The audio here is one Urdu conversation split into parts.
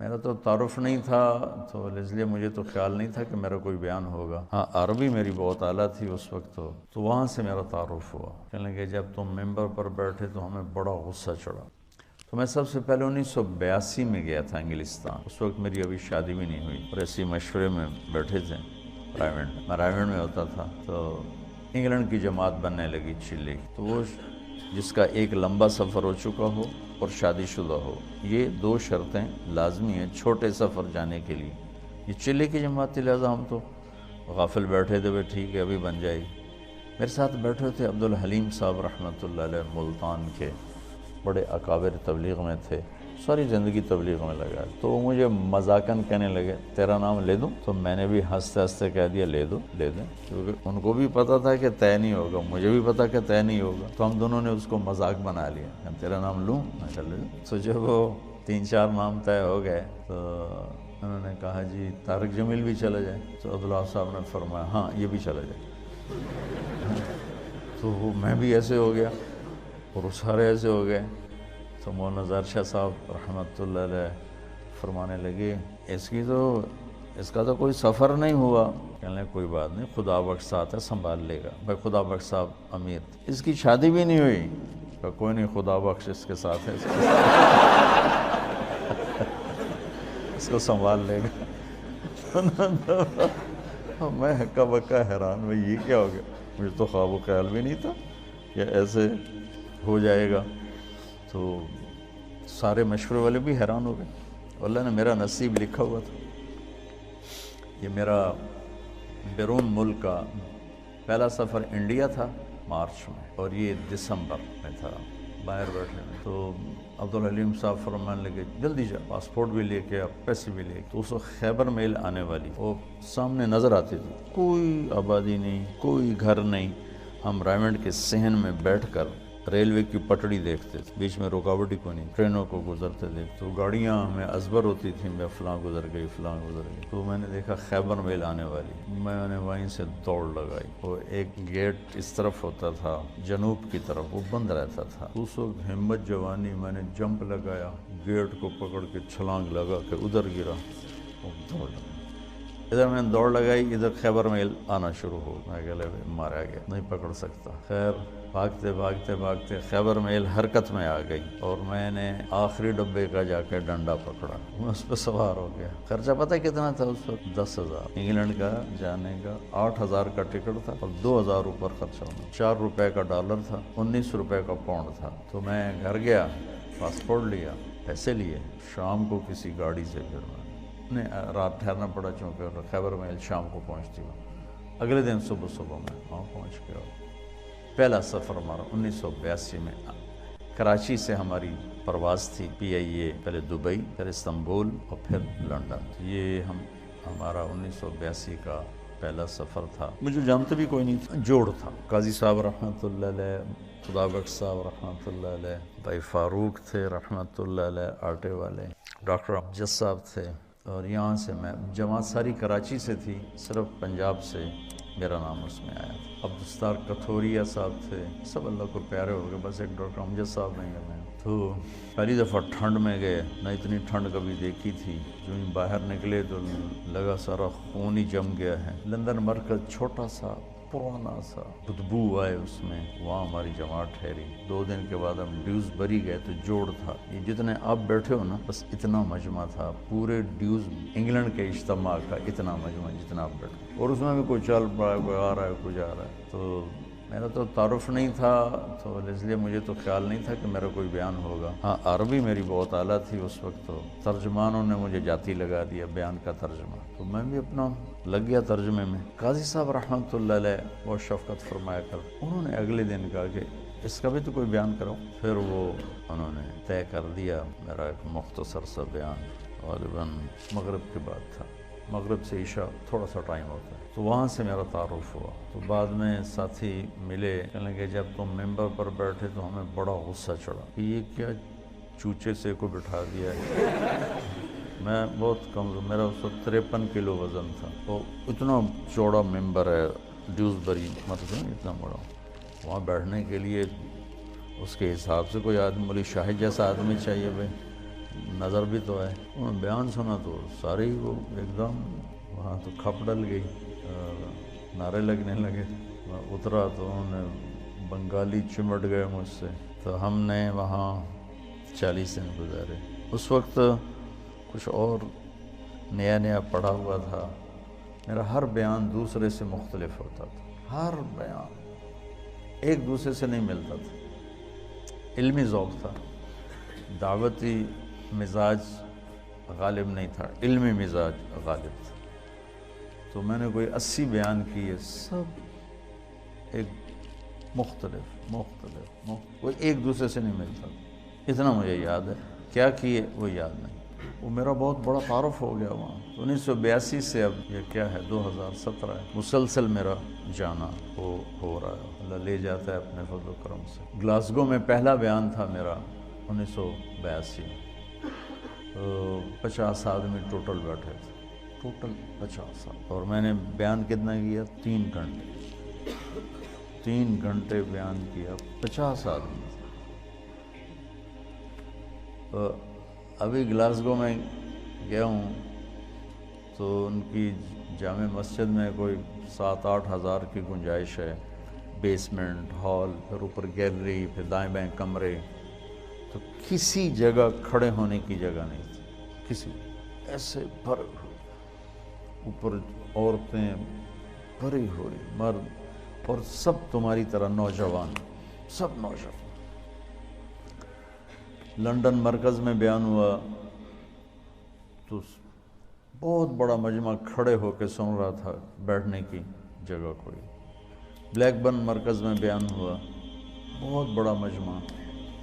میرا تو تعارف نہیں تھا، تو اس لیے مجھے تو خیال نہیں تھا کہ میرا کوئی بیان ہوگا۔ ہاں عربی میری بہت اعلیٰ تھی اس وقت، تو وہاں سے میرا تعارف ہوا۔ کہنے لگے جب تم ممبر پر بیٹھے تو ہمیں بڑا غصہ چڑھا۔ تو میں سب سے پہلے 1982 میں گیا تھا انگلستان، اس وقت میری ابھی شادی بھی نہیں ہوئی، اور ایسی مشورے میں بیٹھے تھے میں رائیونڈ میں ہوتا تھا، تو انگلینڈ کی جماعت بننے لگی چلی، تو وہ جس کا ایک لمبا سفر ہو چکا ہو اور شادی شدہ ہو، یہ دو شرطیں لازمی ہیں چھوٹے سفر جانے کے لیے۔ یہ چلے کی جماعت تھی، لہٰذا ہم تو غافل بیٹھے تھے، ٹھیک ہے ابھی بن جائے گی۔ میرے ساتھ بیٹھے تھے عبدالحلیم صاحب رحمۃ اللہ علیہ، ملتان کے بڑے اکابر تبلیغ میں تھے، ساری زندگی تبلیغ میں لگا، تو وہ مجھے مذاقاً کہنے لگے تیرا نام لے دوں؟ تو میں نے بھی ہنستے ہنستے کہہ دیا لے دو لے دیں، کیونکہ ان کو بھی پتہ تھا کہ طے نہیں ہوگا، مجھے بھی پتہ کہ طے نہیں ہوگا، تو ہم دونوں نے اس کو مذاق بنا لیا کہ تیرا نام لوں؟ میں کہا لے دوں۔ تو جب وہ 3-4 نام طے ہو گئے تو انہوں نے کہا جی طارق جمیل بھی چلا جائے، تو عبداللہ صاحب نے فرمایا ہاں یہ بھی چلا جائے۔ تو وہ میں بھی ایسے ہو گیا اور وہ سارے ایسے ہو گئے، تو مولانا ظاہر شاہ صاحب رحمۃ اللہ علیہ فرمانے لگے اس کا تو کوئی سفر نہیں ہوا۔ کہنے لگے کوئی بات نہیں، خدا بخش ساتھ ہے، سنبھال لے گا۔ بھائی خدا بخش صاحب امیر، اس کی شادی بھی نہیں ہوئی، کہ کوئی نہیں خدا بخش اس کے ساتھ ہے، اس کو سنبھال لے گا۔ میں ہکا بکا حیران، بھائی یہ کیا ہو گیا؟ مجھے تو خواب و خیال بھی نہیں تھا کہ ایسے ہو جائے گا۔ تو سارے مشورے والے بھی حیران ہو گئے، اللہ نے میرا نصیب لکھا ہوا تھا۔ یہ میرا بیرون ملک کا پہلا سفر انڈیا تھا مارچ میں، اور یہ دسمبر میں تھا، باہر بیٹھے میں۔ تو عبدالحلیم صاحب فرمانے لگے جلدی جا، پاسپورٹ بھی لے کے پیسے بھی لے کے۔ تو اس وقت خیبر میل آنے والی، وہ سامنے نظر آتی تھی، کوئی آبادی نہیں، کوئی گھر نہیں۔ ہم رائیونڈ کے صحن میں بیٹھ کر ریلوے کی پٹڑی دیکھتے تھے، بیچ میں رکاوٹ ہی کوئی نہیں، ٹرینوں کو گزرتے دیکھتے، تو گاڑیاں ہمیں ازبر ہوتی تھیں، میں فلاں گزر گئی فلاں گزر گئی۔ تو میں نے دیکھا خیبر میل آنے والی، میں نے وہیں سے دوڑ لگائی۔ وہ ایک گیٹ اس طرف ہوتا تھا جنوب کی طرف، وہ بند رہتا تھا۔ اس وقت ہمت جوانی میں نے جمپ لگایا، گیٹ کو پکڑ کے چھلانگ لگا کے ادھر گرا اور دوڑ لگا۔ ادھر میں نے دوڑ لگائی، ادھر خیبر میل آنا شروع ہو، میں کہ مارا گیا، نہیں پکڑ سکتا۔ خیر بھاگتے بھاگتے بھاگتے خیبر میل حرکت میں آ گئی، اور میں نے آخری ڈبے کا جا کے ڈنڈا پکڑا، میں اس پہ سوار ہو گیا۔ خرچہ پتہ کتنا تھا اس وقت؟ 10,000 انگلینڈ کا جانے کا، 8,000 کا ٹکٹ تھا اور 2,000 اوپر خرچہ ہونا، 4 روپے کا ڈالر تھا، 19 روپے کا پاؤنڈ تھا۔ تو میں گھر گیا، پاسپورٹ لیا، پیسے لیے، شام کو کسی گاڑی سے پھر رات ٹھہرنا پڑا، چونکہ خیبر میل شام کو پہنچتی ہوں۔ اگلے دن صبح میں وہاں پہنچ گیا۔ پہلا سفر ہمارا 1982 میں کراچی سے ہماری پرواز تھی PIA، پہلے دبئی، پھر استنبول اور پھر لنڈن۔ یہ ہمارا 1982 کا پہلا سفر تھا۔ مجھے جانتے بھی کوئی نہیں تھا، جوڑ تھا، قاضی صاحب رحمۃ اللہ علیہ، خدا بخش صاحب رحمۃ اللہ علیہ، بھائی فاروق تھے رحمۃ اللہ علیہ آٹے والے، ڈاکٹر امجد صاحب تھے، اور یہاں سے میں جماعت ساری کراچی سے تھی، صرف پنجاب سے میرا نام اس میں آیا تھا۔ عبدالستار کتھوریا صاحب تھے، سب اللہ کو پیارے ہو گئے، بس ایک ڈاکٹر امجد صاحب نہیں گئے۔ تو پہلی دفعہ ٹھنڈ میں گئے، نہ اتنی ٹھنڈ کبھی دیکھی تھی، جو ہی باہر نکلے تو لگا سارا خون ہی جم گیا ہے۔ لندن مرکز چھوٹا سا پرانا سا، بدبو آئے اس میں، وہاں ہماری جماعت ٹھہری۔ 2 دن کے بعد ہم ڈیوزبری گئے تو جوڑ تھا، یہ جتنے آپ بیٹھے ہو نا بس اتنا مجمع تھا، پورے ڈیوز انگلینڈ کے اجتماع کا اتنا مجمع جتنا آپ بیٹھے، اور اس میں بھی کوئی چل پڑا ہے، کوئی آ رہا ہے، کوئی جا رہا ہے۔ تو میرا تو تعارف نہیں تھا، تو اس لیے مجھے تو خیال نہیں تھا کہ میرا کوئی بیان ہوگا۔ ہاں عربی میری بہت اعلیٰ تھی اس وقت، تو ترجمانوں نے مجھے جاتی لگا دیا بیان کا ترجمہ، تو میں بھی اپنا لگ گیا ترجمے میں۔ قاضی صاحب رحمۃ اللہ علیہ بہت شفقت فرمایا کر، انہوں نے اگلے دن کہا کہ اس کا بھی تو کوئی بیان کرو۔ پھر وہ انہوں نے طے کر دیا، میرا ایک مختصر سا بیان غالباً مغرب کے بعد تھا، مغرب سے عشاء تھوڑا سا ٹائم ہوتا ہے، تو وہاں سے میرا تعارف ہوا۔ تو بعد میں ساتھی ملے، کہنے لگے جب تم ممبر پر بیٹھے تو ہمیں بڑا غصہ چڑھا کہ یہ کیا چوچے سے کو بٹھا دیا ہے۔ میں بہت کمزور، میرا اس وقت 53 کلو وزن تھا، تو اتنا چوڑا ممبر ہے ڈیوزبری، مطلب اتنا بڑا، وہاں بیٹھنے کے لیے اس کے حساب سے کوئی آدمی، مولی شاہد جیسا آدمی چاہیے بھائی، نظر بھی تو ہے. انہوں نے بیان سنا تو سارے ہی وہ ایک دم وہاں تو کھپ ڈل گئی اور نعرے لگنے لگے. میں اترا تو انہوں نے بنگالی چمٹ گئے مجھ سے. تو ہم نے وہاں 40 دن گزارے. اس وقت کچھ اور نیا پڑھا ہوا تھا. میرا ہر بیان دوسرے سے مختلف ہوتا تھا. ہر بیان ایک دوسرے سے نہیں ملتا تھا. علمی ذوق تھا, دعوتی مزاج غالب نہیں تھا, علمی مزاج غالب تھا. تو میں نے کوئی 80 بیان کیے, سب ایک مختلف کوئی ایک دوسرے سے نہیں ملتا. اتنا مجھے یاد ہے, کیا کیے وہ یاد نہیں. وہ میرا بہت بڑا تعارف ہو گیا وہاں. 1982 سے اب یہ کیا ہے 2017 ہے, مسلسل میرا جانا ہو رہا ہے. اللہ لے جاتا ہے اپنے فضل و کرم سے. گلاسگو میں پہلا بیان تھا میرا 1982 میں. 50 آدمی ٹوٹل بیٹھے تھے, ٹوٹل 50. اور میں نے بیان کتنا کیا؟ 3 گھنٹے. 3 گھنٹے بیان کیا, 50 آدمی. ابھی گلاسگو میں گیا ہوں تو ان کی جامع مسجد میں کوئی 7-8 ہزار کی گنجائش ہے. بیسمنٹ, ہال, پھر اوپر گیلری, پھر دائیں بائیں کمرے. تو کسی جگہ کھڑے ہونے کی جگہ نہیں تھی, کسی ایسے بھرے ہوئے. اوپر عورتیں بھری ہوئی, مرد, اور سب تمہاری طرح نوجوان, سب نوجوان. لندن مرکز میں بیان ہوا تو بہت بڑا مجمع کھڑے ہو کے سن رہا تھا, بیٹھنے کی جگہ کوئی. بلیک برن مرکز میں بیان ہوا, بہت بڑا مجمع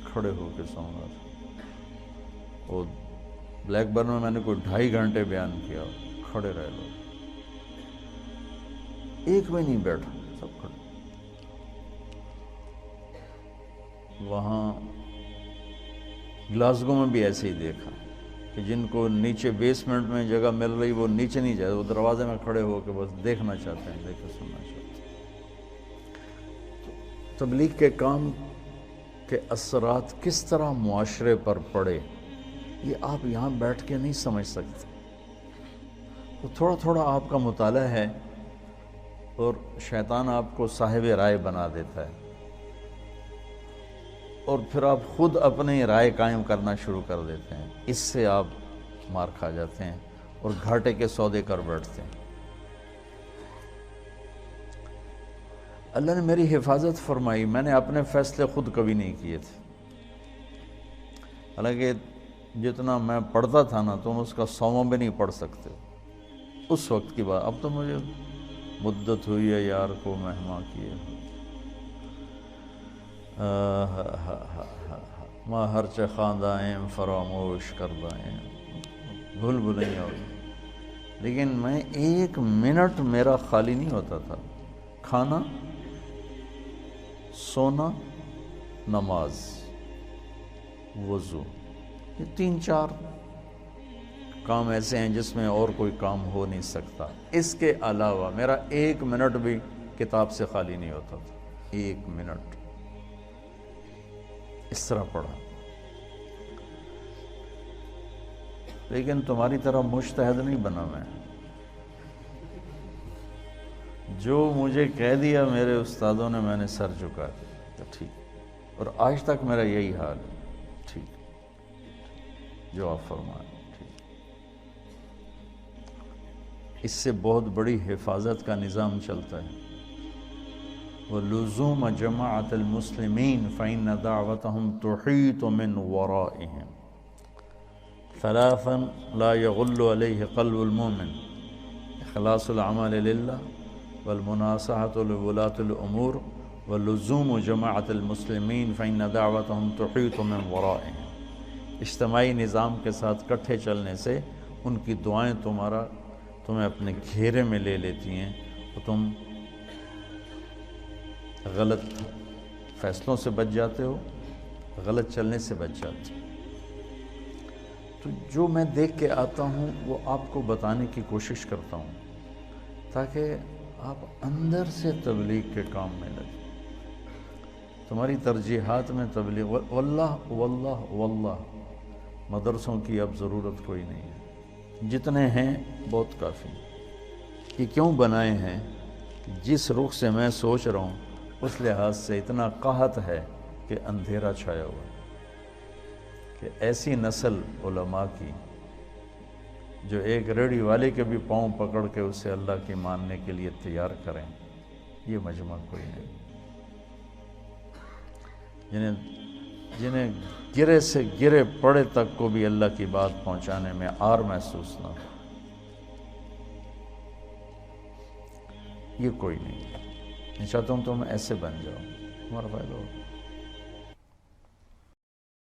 کھڑے ہو کے سن رہا تھا. اور بلیک برن میں نے کوئی 2.5 گھنٹے بیان کیا, کھڑے رہے لوگ, ایک بھی نہیں بیٹھا, سب کھڑے. وہاں گلاسگو میں بھی ایسے ہی دیکھا کہ جن کو نیچے بیسمنٹ میں جگہ مل رہی وہ نیچے نہیں جائے, وہ دروازے میں کھڑے ہو کے بس دیکھنا چاہتے ہیں, دیکھ کے سننا چاہتے ہیں. تبلیغ کے کام کے اثرات کس طرح معاشرے پر پڑے یہ آپ یہاں بیٹھ کے نہیں سمجھ سکتے. تو تھوڑا تھوڑا آپ کا مطالعہ ہے اور شیطان آپ کو صاحب رائے بنا دیتا ہے, اور پھر آپ خود اپنی رائے قائم کرنا شروع کر دیتے ہیں. اس سے آپ مار کھا جاتے ہیں اور گھاٹے کے سودے کر بیٹھتے ہیں. اللہ نے میری حفاظت فرمائی. میں نے اپنے فیصلے خود کبھی نہیں کیے تھے, حالانکہ جتنا میں پڑھتا تھا نا تم اس کا 100واں بھی نہیں پڑھ سکتے اس وقت کی بات. اب تو مجھے مدت ہوئی ہے یار کو مہما کیے. ماں ہرچہ خواندائیں فراموش کردائیں, بھول بھلائیں ہوئی. لیکن میں 1 منٹ میرا خالی نہیں ہوتا تھا. کھانا, سونا, نماز, وضو, یہ 3-4 کام ایسے ہیں جس میں اور کوئی کام ہو نہیں سکتا. اس کے علاوہ میرا 1 منٹ بھی کتاب سے خالی نہیں ہوتا تھا. 1 منٹ اس طرح پڑھا. لیکن تمہاری طرح مجتہد نہیں بنا میں. جو مجھے کہہ دیا میرے استادوں نے میں نے سر جھکا دیا, ٹھیک. اور آج تک میرا یہی حال ہے, ٹھیک, جو آپ فرمائیں ٹھیک. اس سے بہت بڑی حفاظت کا نظام چلتا ہے. وَلُزُومَ جَمَاعَةِ الْمُسْلِمِينَ فَإِنَّ دَعْوَتَهُمْ تُحِيطُ مِنْ وَرَائِهِمْ. 3 لا يغل عليه قلب المؤمن: اخلاص العمل للہ, والمناصحة لولاة الأمور, واللزوم جماعة المسلمین فإن دعوتهم تحیط من ورائهم. اجتماعی نظام کے ساتھ کٹھے چلنے سے ان کی دعائیں تمہیں اپنے گھیرے میں لے لیتی ہیں, اور تم غلط فیصلوں سے بچ جاتے ہو, غلط چلنے سے بچ جاتے ہو. تو جو میں دیکھ کے آتا ہوں وہ آپ کو بتانے کی کوشش کرتا ہوں تاکہ آپ اندر سے تبلیغ کے کام میں لگیں. تمہاری ترجیحات میں تبلیغ, واللہ واللہ واللہ مدرسوں کی اب ضرورت کوئی نہیں ہے، جتنے ہیں بہت کافی ہیں۔ یہ کیوں بنائے ہیں؟ جس رخ سے میں سوچ رہا ہوں اس لحاظ سے اتنا قحط ہے کہ اندھیرا چھایا ہوا ہے، کہ ایسی نسل علماء کی جو ایک ریڑھی والے کے بھی پاؤں پکڑ کے اسے اللہ کی ماننے کے لیے تیار کریں، یہ مجمع کوئی نہیں۔ جنہیں گرے سے گرے پڑے تک کو بھی اللہ کی بات پہنچانے میں عار محسوس نہ ہو، یہ کوئی نہیں۔ میں چاہتا ہوں تم ایسے بن جاؤ، تمہارا فائدہ ہو۔